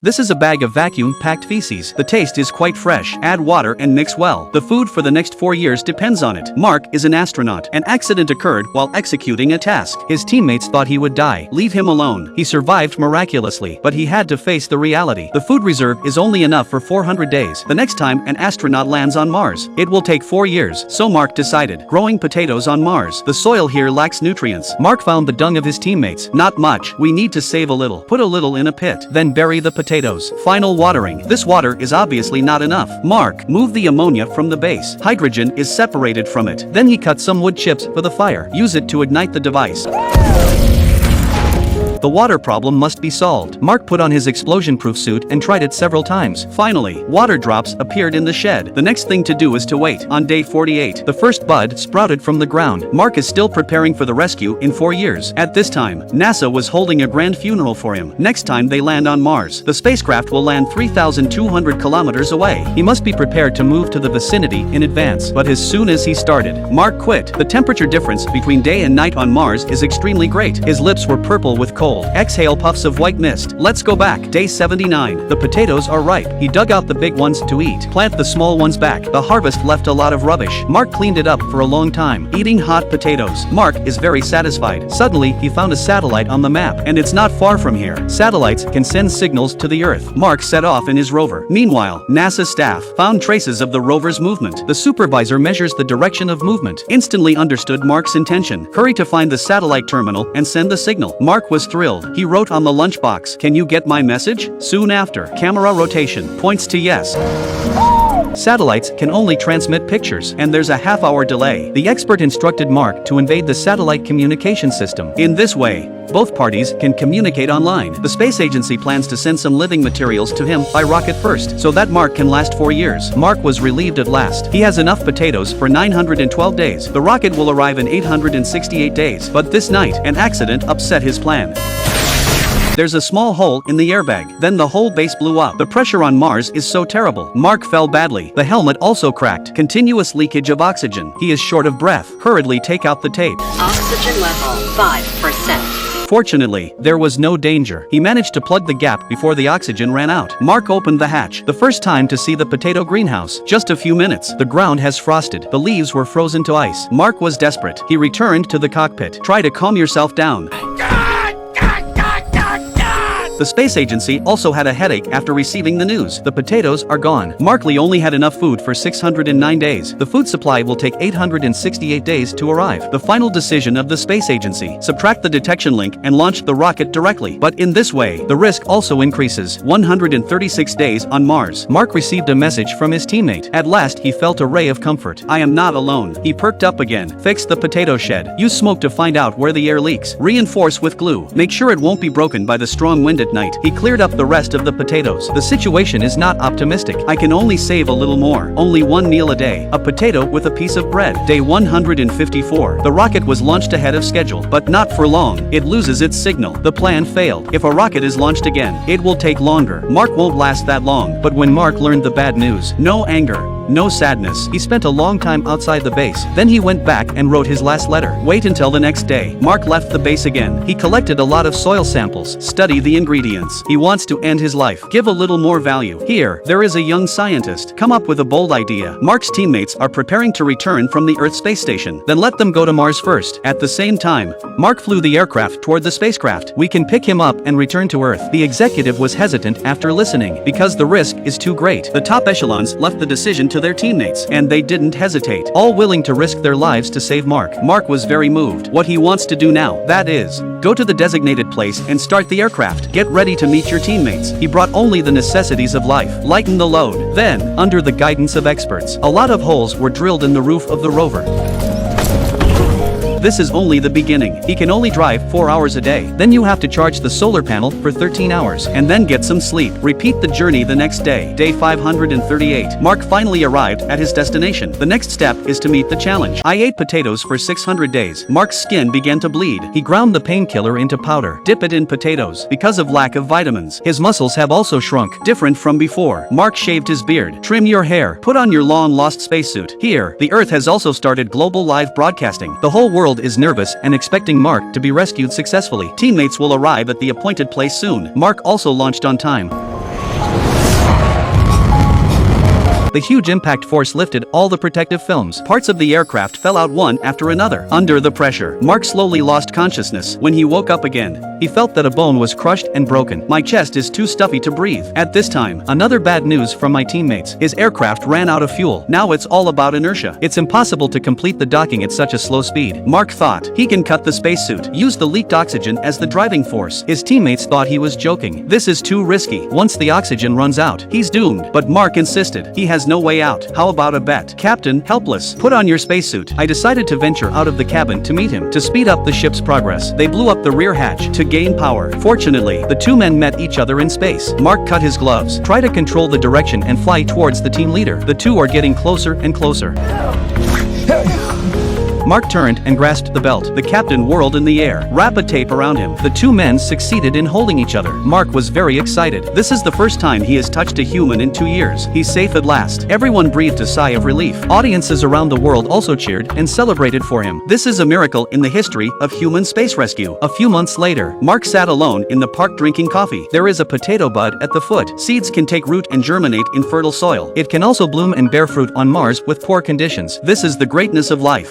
This is a bag of vacuum-packed feces. The taste is quite fresh. Add water and mix well. The food for the next 4 years depends on it. Mark is an astronaut. An accident occurred while executing a task. His teammates thought he would die. Leave him alone. He survived miraculously, but he had to face the reality. The food reserve is only enough for 400 days. The next time an astronaut lands on Mars, it will take 4 years. So Mark decided. Growing potatoes on Mars. The soil here lacks nutrients. Mark found the dung of his teammates. Not much. We need to save a little. Put a little in a pit. Then bury the potatoes. Final watering. This water is obviously not enough. Mark, move the ammonia from the base. Hydrogen is separated from it. Then he cut some wood chips for the fire. Use it to ignite the device. The water problem must be solved. Mark put on his explosion-proof suit and tried it several times. Finally, water drops appeared in the shed. The next thing to do is to wait. On day 48, the first bud sprouted from the ground. Mark is still preparing for the rescue in 4 years. At this time, NASA was holding a grand funeral for him. Next time they land on Mars, the spacecraft will land 3,200 kilometers away. He must be prepared to move to the vicinity in advance. But as soon as he started, Mark quit. The temperature difference between day and night on Mars is extremely great. His lips were purple with cold. Exhale puffs of white mist. Let's go back. Day 79. The potatoes are ripe. He dug out the big ones to eat. Plant the small ones back. The harvest left a lot of rubbish. Mark cleaned it up for a long time, eating hot potatoes. Mark is very satisfied. Suddenly, he found a satellite on the map, and it's not far from here. Satellites can send signals to the Earth. Mark set off in his rover. Meanwhile, NASA staff found traces of the rover's movement. The supervisor measures the direction of movement. Instantly understood Mark's intention. Hurry to find the satellite terminal and send the signal. Mark was thrilled. He wrote on the lunchbox, "Can you get my message?" Soon after, camera rotation points to yes. Satellites can only transmit pictures, and there's a half-hour delay. The expert instructed Mark to invade the satellite communication system. In this way, both parties can communicate online. The space agency plans to send some living materials to him by rocket first, so that Mark can last 4 years. Mark was relieved at last. He has enough potatoes for 912 days. The rocket will arrive in 868 days, but this night, an accident upset his plan. There's a small hole in the airbag. Then the whole base blew up. The pressure on Mars is so terrible. Mark fell badly. The helmet also cracked. Continuous leakage of oxygen. He is short of breath. Hurriedly take out the tape. Oxygen level 5%. Fortunately, there was no danger. He managed to plug the gap before the oxygen ran out. Mark opened the hatch. The first time to see the potato greenhouse. Just a few minutes. The ground has frosted. The leaves were frozen to ice. Mark was desperate. He returned to the cockpit. Try to calm yourself down. The space agency also had a headache after receiving the news. The potatoes are gone. Markley only had enough food for 609 days. The food supply will take 868 days to arrive. The final decision of the space agency. Subtract the detection link and launch the rocket directly. But in this way, the risk also increases. 136 days on Mars. Mark received a message from his teammate. At last he felt a ray of comfort. I am not alone. He perked up again. Fix the potato shed. Use smoke to find out where the air leaks. Reinforce with glue. Make sure it won't be broken by the strong wind at night. He cleared up the rest of the potatoes. The situation is not optimistic. I can only save a little more. Only one meal a day. A potato with a piece of bread. Day 154. The rocket was launched ahead of schedule, but not for long. It loses its signal. The plan failed. If a rocket is launched again, it will take longer. Mark won't last that long. But when Mark learned the bad news, no anger, no sadness. He spent a long time outside the base. Then he went back and wrote his last letter. Wait until the next day. Mark left the base again. He collected a lot of soil samples. Study the ingredients. He wants to end his life. Give a little more value. Here, there is a young scientist. Come up with a bold idea. Mark's teammates are preparing to return from the Earth space station. Then let them go to Mars first. At the same time, Mark flew the aircraft toward the spacecraft. We can pick him up and return to Earth. The executive was hesitant after listening because the risk is too great. The top echelons left the decision to their teammates, and they didn't hesitate, all willing to risk their lives to save Mark. Mark was very moved. What he wants to do now, that is, go to the designated place and start the aircraft. Get ready to meet your teammates. He brought only the necessities of life. Lighten the load. Then, under the guidance of experts, a lot of holes were drilled in the roof of the rover. This is only the beginning. He can only drive 4 hours a day. Then you have to charge the solar panel for 13 hours and then get some sleep. Repeat the journey the next day. Day 538. Mark finally arrived at his destination. The next step is to meet the challenge. I ate potatoes for 600 days. Mark's skin began to bleed. He ground the painkiller into powder. Dip it in potatoes. Because of lack of vitamins, his muscles have also shrunk, different from before. Mark shaved his beard. Trim your hair. Put on your long-lost spacesuit. Here, the Earth has also started global live broadcasting. The whole world is nervous and expecting Mark to be rescued successfully. Teammates will arrive at the appointed place soon. Mark also launched on time. The huge impact force lifted all the protective films. Parts of the aircraft fell out one after another. Under the pressure, Mark slowly lost consciousness. When he woke up again, he felt that a bone was crushed and broken. My chest is too stuffy to breathe. At this time, another bad news from my teammates. His aircraft ran out of fuel. Now it's all about inertia. It's impossible to complete the docking at such a slow speed. Mark thought he can cut the spacesuit, use the leaked oxygen as the driving force. His teammates thought he was joking. This is too risky. Once the oxygen runs out, he's doomed. But Mark insisted. He has no way out. How about a bet? Captain, helpless. Put on your spacesuit. I decided to venture out of the cabin to meet him. To speed up the ship's progress, they blew up the rear hatch to gain power. Fortunately, the two men met each other in space. Mark cut his gloves. Try to control the direction and fly towards the team leader. The two are getting closer and closer. Mark turned and grasped the belt. The captain whirled in the air. Wrap a tape around him. The two men succeeded in holding each other. Mark was very excited. This is the first time he has touched a human in 2 years. He's safe at last. Everyone breathed a sigh of relief. Audiences around the world also cheered and celebrated for him. This is a miracle in the history of human space rescue. A few months later, Mark sat alone in the park drinking coffee. There is a potato bud at the foot. Seeds can take root and germinate in fertile soil. It can also bloom and bear fruit on Mars with poor conditions. This is the greatness of life.